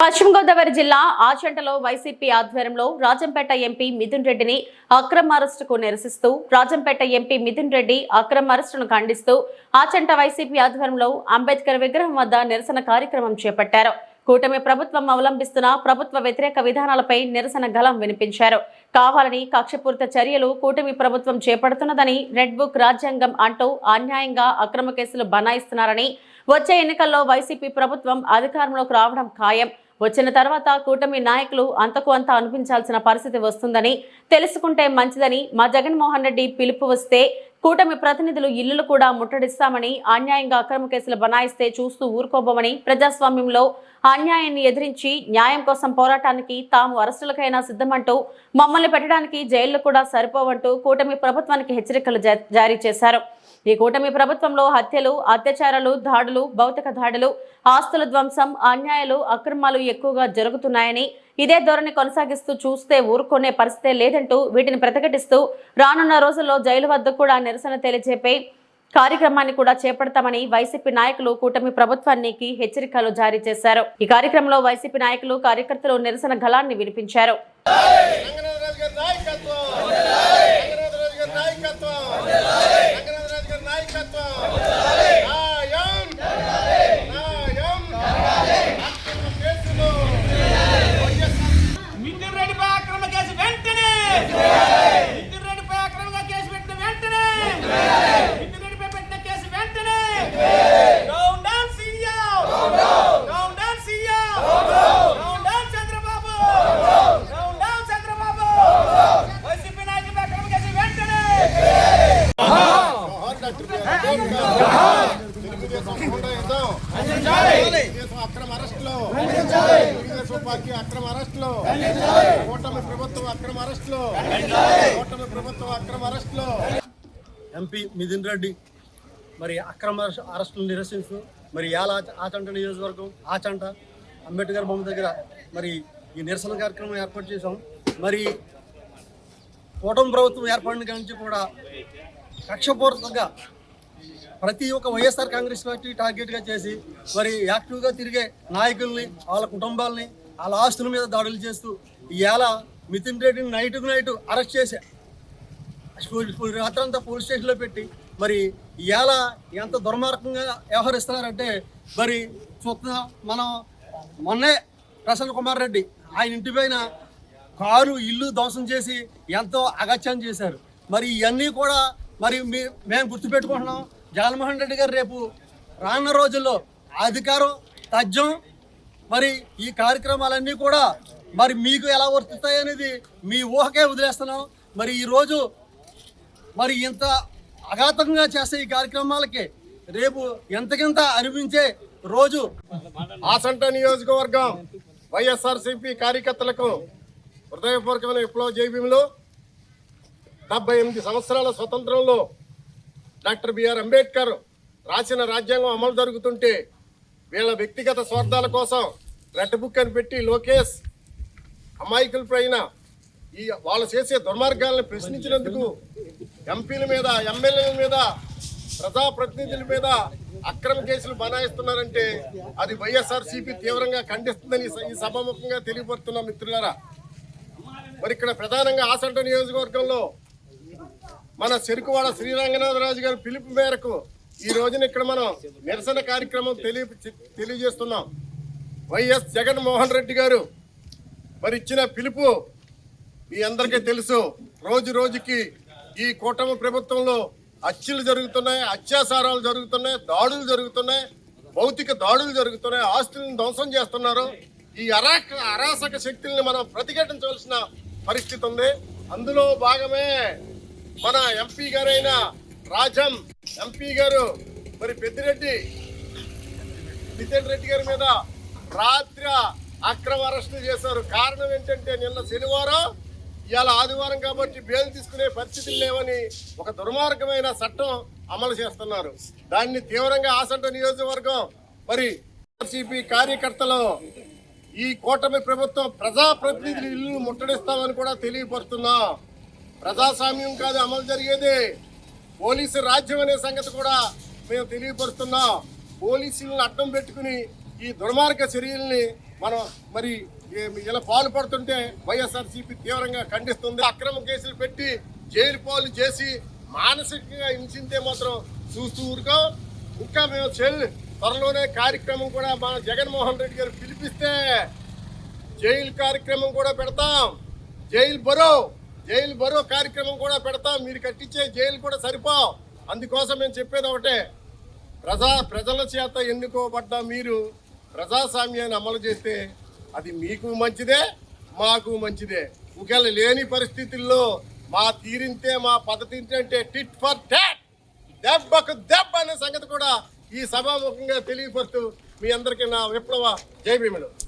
పశ్చిమ గోదావరి జిల్లా ఆచంటలో వైసీపీ ఆధ్వర్యంలో రాజంపేట ఎంపీ మిథున్ రెడ్డిని అక్రమ అరెస్టుకు నిరసిస్తూ రాజంపేట ఎంపీ మిథున్ రెడ్డి అక్రమ అరెస్టును ఖండిస్తూ ఆచంట వైసీపీ ఆధ్వర్యంలో అంబేద్కర్ విగ్రహం వద్ద నిరసన కార్యక్రమం చేపట్టారు. కూటమి ప్రభుత్వం అవలంబిస్తున్న ప్రభుత్వ వ్యతిరేక విధానాలపై నిరసన గళం వినిపించారు. కావాలని కక్షపూరిత చర్యలు కూటమి ప్రభుత్వం చేపడుతున్నదని, రెడ్ బుక్ రాజ్యాంగం అంటూ అన్యాయంగా అక్రమ కేసులు బనాయిస్తున్నారని, వచ్చే ఎన్నికల్లో వైసీపీ ప్రభుత్వం అధికారంలోకి రావడం ఖాయం, వచ్చిన తర్వాత కూటమి నాయకులు అంతకు అంత అనిపించాల్సిన పరిస్థితి వస్తుందని తెలుసుకుంటే మంచిదని, మా జగన్మోహన్ రెడ్డి పిలుపు వస్తే కూటమి ప్రతినిధులు ఇల్లులు కూడా ముట్టడిస్తామని, అన్యాయంగా అక్రమ కేసులు బనాయిస్తే చూస్తూ ఊరుకోబోమని, ప్రజాస్వామ్యంలో అన్యాయాన్ని ఎదిరించి న్యాయం కోసం పోరాటానికి తాము అరెస్టులకైనా సిద్ధమంటూ మమ్మల్ని పెట్టడానికి జైళ్లు కూడా సరిపోవంటూ కూటమి ప్రభుత్వానికి హెచ్చరికలు జారీ చేశారు. ఈ కూటమి ప్రభుత్వంలో హత్యలు, అత్యాచారాలు, దాడులు, భౌతిక దాడులు, ఆస్తుల ధ్వంసం, అన్యాయాలు, అక్రమాలు ఎక్కువగా జరుగుతున్నాయని, ఇదే ధోరణి కొనసాగిస్తూ చూస్తే ఊరుకునే పరిస్థితే లేదంటూ వీటిని ప్రతిఘటిస్తూ రానున్న రోజుల్లో జైలు వద్ద కూడా నిరసన తెలియజేపే కార్యక్రమాన్ని కూడా చేపడతామని వైసీపీ నాయకులు కూటమి ప్రభుత్వానికి హెచ్చరికలు జారీ చేశారు. ఈ కార్యక్రమంలో వైసీపీ నాయకులు, కార్యకర్తలు నిరసన గళాన్ని వినిపించారు. అక్రమ అరెస్టులు, అక్రమ అరెస్టులు, కూటమి ప్రభుత్వం అక్రమ అరెస్టులు, కూటమి ప్రభుత్వం అక్రమ అరెస్టులు. ఎంపీ మిథున్ రెడ్డి మరి అక్రమ అరెస్టులు నిరసిస్తూ మరి ఆచంట నియోజకవర్గం ఆచంట అంబేద్కర్ బొమ్మ దగ్గర మరి ఈ నిరసన కార్యక్రమం ఏర్పాటు చేశాం. మరి కూటమి ప్రభుత్వం ఏర్పడిన నుంచి కూడా కక్షపూరితంగా ప్రతి ఒక్క వైఎస్ఆర్ కాంగ్రెస్ పార్టీ టార్గెట్గా చేసి మరి యాక్టివ్గా తిరిగే నాయకుల్ని, వాళ్ళ కుటుంబాలని, వాళ్ళ ఆస్తుల మీద దాడులు చేస్తూ ఇవాళ మిథున్ రెడ్డిని నైట్ అరెస్ట్ చేసి రాత్రంతా పోలీస్ స్టేషన్లో పెట్టి మరి ఇవాళ ఎంత దుర్మార్గంగా వ్యవహరిస్తున్నారంటే మరి చూస్తున్నా. మనం మొన్నే ప్రసన్న కుమార్ రెడ్డి ఆయన ఇంటి పైన కారు, ఇల్లు ధ్వంసం చేసి ఎంతో అగత్యం చేశారు. మరి ఇవన్నీ కూడా మరి మేము గుర్తుపెట్టుకుంటున్నాం. జగన్మోహన్ రెడ్డి గారు రేపు రానున్న రోజుల్లో అధికారం తథ్యం మరి ఈ కార్యక్రమాలన్నీ కూడా మరి మీకు ఎలా వర్తిస్తాయి అనేది మీ ఊహకే వదిలేస్తున్నాం. మరి ఈరోజు మరి ఇంత అఘాతంగా చేసే ఈ కార్యక్రమాలకి రేపు ఎంతకింత అనిపించే రోజు. ఆచంట నియోజకవర్గం వైఎస్ఆర్సీపీ కార్యకర్తలకు హృదయపూర్వకమైన విప్లవ జైభీములు. 78 సంవత్సరాల స్వతంత్రంలో డాక్టర్ బిఆర్ అంబేద్కర్ రాసిన రాజ్యాంగం అమలు జరుగుతుంటే వీళ్ళ వ్యక్తిగత స్వార్థాల కోసం రెడ్ బుక్ అని పెట్టి లోకేష్ అమాయకుల పైన వాళ్ళు చేసే దుర్మార్గాలను ప్రశ్నించినందుకు ఎంపీల మీద, ఎమ్మెల్యేల మీద, ప్రజాప్రతినిధుల మీద అక్రమ కేసులు బనాయిస్తున్నారంటే అది వైఎస్ఆర్సీపీ తీవ్రంగా ఖండిస్తుందని ఈ సభాముఖంగా తెలియపడుతున్న మిత్రులారా. మరి ఇక్కడ ప్రధానంగా ఆచంట నియోజకవర్గంలో మన చెరుకువాడ శ్రీరంగనాథరాజు గారి పిలుపు మేరకు ఈ రోజున ఇక్కడ మనం నిరసన కార్యక్రమం తెలియజేస్తున్నాం. వైఎస్ జగన్మోహన్ రెడ్డి గారు మరి ఇచ్చిన పిలుపు మీ అందరికీ తెలుసు. రోజు రోజుకి ఈ కూటమి ప్రభుత్వంలో హత్యలు జరుగుతున్నాయి, అత్యాచారాలు జరుగుతున్నాయి, దాడులు జరుగుతున్నాయి, భౌతిక దాడులు జరుగుతున్నాయి, ఆస్తులను ధ్వంసం చేస్తున్నారు. ఈ అరాచక శక్తుల్ని మనం ప్రతిఘటించవలసిన పరిస్థితి ఉంది. అందులో భాగమే మన ఎంపీ గారైన రాజం ఎంపీ గారు మరి పెద్దిరెడ్డి మిథున్ రెడ్డి గారి మీద రాత్రి అక్రమ అరెస్టులు చేశారు. కారణం ఏంటంటే నిన్న శనివారం, ఇవాళ ఆదివారం కాబట్టి బెయిల్ తీసుకునే పరిస్థితులు లేవని ఒక దుర్మార్గమైన చట్టం అమలు చేస్తున్నారు. దాన్ని తీవ్రంగా ఆచంట నియోజకవర్గం మరి సిపి కార్యకర్తలు ఈ కూటమి ప్రభుత్వం ప్రజాప్రతినిధుల ఇల్లు ముట్టడిస్తామని కూడా తెలియపరుస్తున్నాం. ప్రజాస్వామ్యం కాదు అమలు జరిగేది, పోలీసు రాజ్యం అనే సంగతి కూడా మేము తెలియపరుస్తున్నాం. పోలీసులను అడ్డం పెట్టుకుని ఈ దుర్మార్గ చర్యల్ని మనం మరి ఇలా పాల్పడుతుంటే వైఎస్ఆర్సీపీ తీవ్రంగా ఖండిస్తుంది. అక్రమ కేసులు పెట్టి జైలు పాలు చేసి మానసికంగా హింసింతే మాత్రం చూస్తూ ఊరుకో. ఇంకా మేము త్వరలోనే కార్యక్రమం కూడా మా జగన్మోహన్ రెడ్డి గారు పిలిపిస్తే జైలు కార్యక్రమం కూడా పెడతాం. జైలు బరో కార్యక్రమం కూడా పెడతాం. మీరు కట్టించే జైలు కూడా సరిపోవు. అందుకోసం మేము చెప్పేది ఒకటే, ప్రజల చేత ఎన్నుకోబడ్డ మీరు ప్రజాస్వామ్యాన్ని అమలు చేస్తే అది మీకు మంచిదే, మాకు మంచిదే. ఇంకెళ్ళ లేని పరిస్థితుల్లో మా తీరింతే, మా పద్ధతి అంటే టిట్ ఫర్ టాట్, దెబ్బకు దెబ్బ అనే సంగతి కూడా ఈ సభాముఖంగా తెలియపరుస్తూ మీ అందరికీ నా విప్లవ జై భీములు.